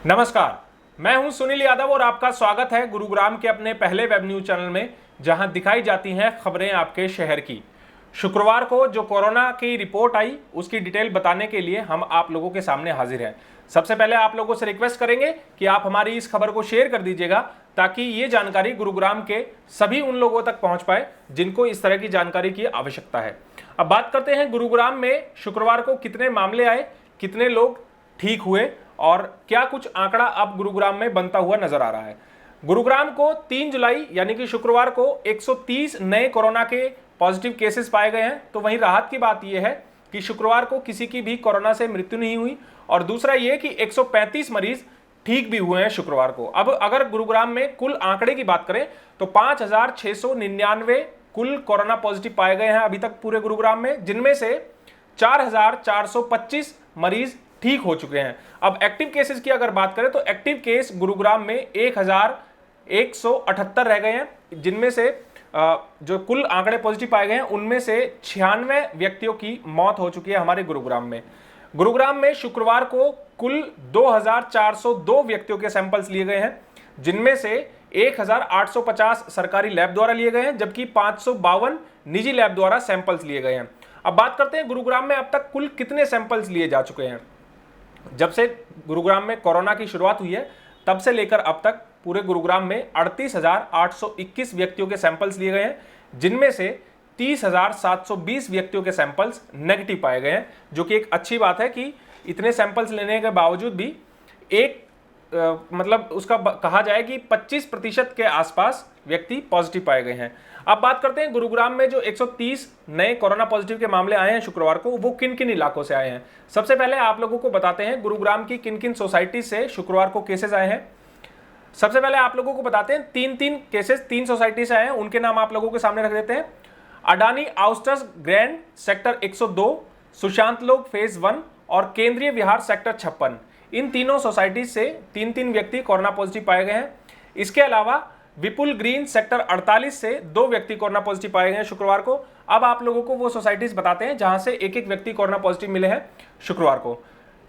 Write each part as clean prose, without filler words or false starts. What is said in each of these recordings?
नमस्कार, मैं हूं सुनील यादव और आपका स्वागत है गुरुग्राम के अपने पहले वेब न्यूज चैनल में, जहां दिखाई जाती हैं खबरें आपके शहर की। शुक्रवार को जो कोरोना की रिपोर्ट आई उसकी डिटेल बताने के लिए हम आप लोगों के सामने हाजिर हैं। सबसे पहले आप लोगों से रिक्वेस्ट करेंगे कि आप हमारी इस खबर को शेयर कर दीजिएगा, ताकि ये जानकारी गुरुग्राम के सभी उन लोगों तक पहुंच पाए जिनको इस तरह की जानकारी की आवश्यकता है। अब बात करते हैं गुरुग्राम में शुक्रवार को कितने मामले आए, कितने लोग ठीक हुए और क्या कुछ आंकड़ा अब गुरुग्राम में बनता हुआ नजर आ रहा है। गुरुग्राम को 3 जुलाई यानी कि शुक्रवार को 130 नए कोरोना के पॉजिटिव केसेस पाए गए हैं। तो वहीं राहत की बात यह है कि शुक्रवार को किसी की भी कोरोना से मृत्यु नहीं हुई और दूसरा यह कि 135 मरीज ठीक भी हुए हैं शुक्रवार को। अब अगर गुरुग्राम में कुल आंकड़े की बात करें तो 5,699 कुल कोरोना पॉजिटिव पाए गए हैं अभी तक पूरे गुरुग्राम में, जिनमें से 4,425 मरीज ठीक हो चुके हैं। अब एक्टिव केसेस की अगर बात करें तो एक्टिव केस गुरुग्राम में 1,178 रह गए हैं, जिनमें से जो कुल आंकड़े पॉजिटिव पाए गए हैं उनमें से 96 व्यक्तियों की मौत हो चुकी है हमारे गुरुग्राम में। गुरुग्राम में शुक्रवार को कुल 2,402 व्यक्तियों के सैंपल्स लिए गए हैं, जिनमें से 1,850 सरकारी लैब द्वारा लिए गए हैं, जबकि 552 निजी लैब द्वारा सैंपल्स लिए गए हैं। अब बात करते हैं गुरुग्राम में अब तक कुल कितने सैंपल्स लिए जा चुके हैं। जब से गुरुग्राम में कोरोना की शुरुआत हुई है तब से लेकर अब तक पूरे गुरुग्राम में 38,821 व्यक्तियों के सैंपल्स लिए गए हैं, जिनमें से 30,720 व्यक्तियों के सैंपल्स नेगेटिव पाए गए हैं, जो कि एक अच्छी बात है कि इतने सैंपल्स लेने के बावजूद भी मतलब उसका कहा जाए कि 25% के आसपास व्यक्ति पॉजिटिव पाए गए हैं। अब बात करते हैं गुरुग्राम में जो 130 नए कोरोना पॉजिटिव के मामले आए हैं शुक्रवार को, वो किन किन इलाकों से आए हैं। सबसे पहले आप लोगों को बताते हैं गुरुग्राम की किन किन सोसाइटी से शुक्रवार को केसेस आए हैं। सबसे पहले आप लोगों को बताते हैं 3 केसेस 3 सोसाइटी से आए हैं, उनके नाम आप लोगों के सामने रख देते हैं। अडानी आउस्टर्स ग्रैंड सेक्टर 102, सुशांत लोक फेज 1 और केंद्रीय विहार सेक्टर 56, इन तीनों सोसाइटी से 3 व्यक्ति कोरोना पॉजिटिव पाए गए हैं। इसके अलावा विपुल ग्रीन सेक्टर 48 से 2 व्यक्ति कोरोना पॉजिटिव पाए गए हैं शुक्रवार को। अब आप लोगों को वो सोसाइटीज बताते हैं जहां से एक व्यक्ति कोरोना पॉजिटिव मिले हैं शुक्रवार को।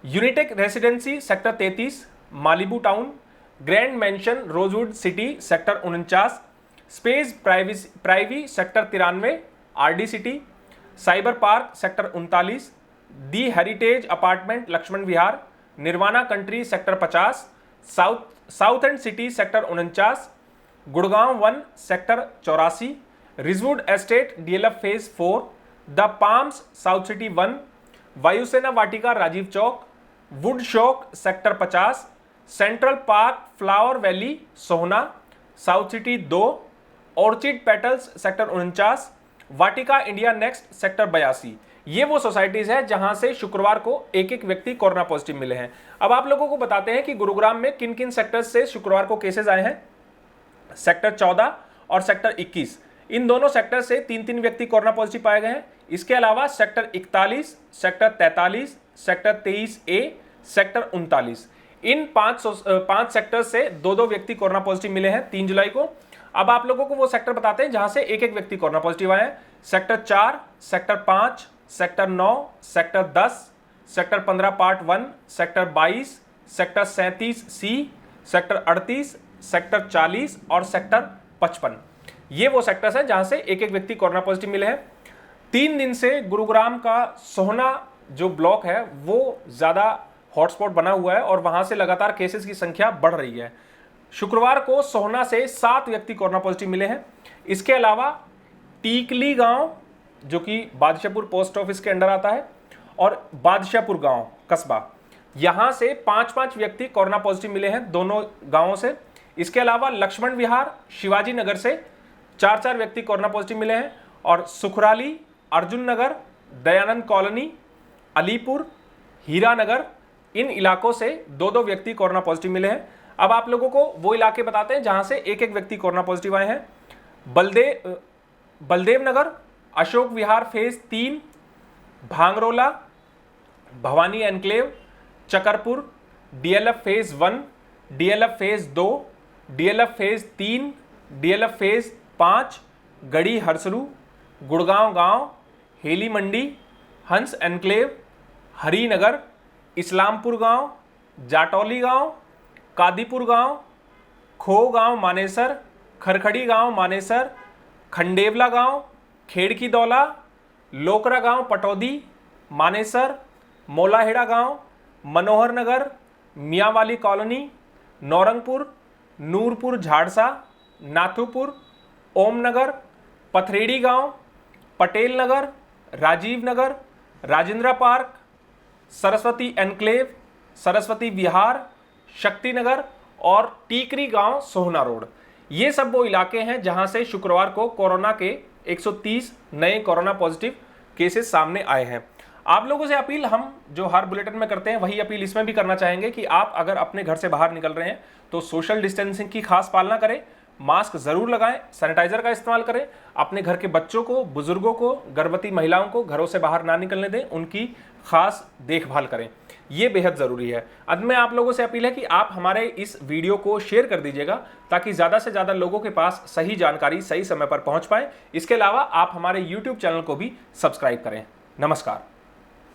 Unitech residency sector 33, Malibu town, grand mansion rosewood city sector 49, space privy sector 93, RD city, cyber park sector 39, the heritage apartment Lakshman Vihar, Nirvana country sector 50, south end city sector 49, Gurgaon 1 sector 84, Ridgewood estate DLF phase 4, the palms south city 1, Vayusena Vatika Rajiv Chowk, wood shock sector 50, central park flower valley Sohna south city 2, orchid petals sector 49, Vatika India next sector 82। ये वो societies है जहां से शुक्रवार को एक व्यक्ति corona positive मिले हैं। अब आप लोगों को बताते हैं कि गुरुग्राम में किन किन सेक्टर्स से शुक्रवार को केसेस आए हैं। सेक्टर 14 और सेक्टर 21, इन दोनों सेक्टर से 3 व्यक्ति कोरोना पॉजिटिव पाए गए हैं। इसके अलावा sector 41, sector 43, sector 23A, sector 39, इन 5 सेक्टर से 2 व्यक्ति कोरोना पॉजिटिव मिले हैं 3 जुलाई को। अब आप लोगों को वो सेक्टर बताते हैं जहां से एक व्यक्ति कोरोना पॉजिटिव आए हैं। Sector 4, sector 5, sector 9, sector 10, sector 15 part 1, sector 22, sector 37C, sector 38, sector 40 और सेक्टर 55। ये वो सेक्टर्स हैं जहां से एक व्यक्ति कोरोना पॉजिटिव मिले हैं। 3 दिन से गुरुग्राम का सोहना जो ब्लॉक है वो ज्यादा हॉटस्पॉट बना हुआ है और वहां से लगातार केसेस की संख्या बढ़ रही है। शुक्रवार को सोहना से 7 व्यक्ति कोरोना पॉजिटिव मिले हैं। इसके अलावा टीकली गांव जो कि बादशाहपुर पोस्ट ऑफिस के अंडर आता है और बादशाहपुर गांव कस्बा, यहां से 5 व्यक्ति कोरोना पॉजिटिव मिले हैं दोनों गांवों से। इसके अलावा लक्ष्मण विहार शिवाजी नगर से 4 व्यक्ति कोरोना पॉजिटिव मिले हैं और सुखराली, अर्जुन नगर, दयानंद कॉलोनी, अलीपुर, हीरा नगर, इन इलाकों से 2 व्यक्ति कोरोना पॉजिटिव मिले हैं। अब आप लोगों को वो इलाके बताते हैं जहां से एक व्यक्ति कोरोना पॉजिटिव आए हैं। Baldev Nagar, Ashok Vihar phase 3, Bhangrola, Bhawani enclave, Chakarpur, DLF phase 1, DLF phase 2, DLF phase 3, DLF phase 5, Garhi Harsaru, Gurgaon Gaon, Haily मंडी, हंस एनक्लेव, हरिनगर, इस्लामपुर गांव, जाटौली गांव, कादीपुर गांव, खो गांव मानेसर, खरखड़ी गांव मानेसर, खंडेवला गांव, खेड़की दौला, लोकरा गांव पटौदी, मानेसर, मोलाहेड़ा गांव, मनोहर नगर, मियांवाली कॉलोनी, नौरंगपुर, नूरपुर झाड़सा, नाथुपुर, ओमनगर, पथरेड़ी गांव, पटेल नगर, राजीव नगर, राजेंद्र पार्क, सरस्वती एनक्लेव, सरस्वती विहार, शक्ति नगर और टीकरी गांव सोहना रोड। ये सब वो इलाके हैं जहां से शुक्रवार को कोरोना के 130 नए कोरोना पॉजिटिव केसेस सामने आए हैं। आप लोगों से अपील हम जो हर बुलेटिन में करते हैं वही अपील इसमें भी करना चाहेंगे कि आप अगर अपने घर से बाहर निकल रहे हैं तो सोशल डिस्टेंसिंग की खास पालना करें, मास्क जरूर लगाएं, सैनिटाइजर का इस्तेमाल करें, अपने घर के बच्चों को, बुजुर्गों को, गर्भवती महिलाओं को घरों से बाहर ना निकलने दें, उनकी खास देखभाल करें, ये बेहद जरूरी है। अंत में आप लोगों से अपील है कि आप हमारे इस वीडियो को शेयर कर दीजिएगा ताकि ज्यादा से ज्यादा लोगों के पास सही जानकारी सही समय पर पहुंच पाए। इसके अलावा आप हमारे YouTube चैनल को भी सब्सक्राइब करें। नमस्कार।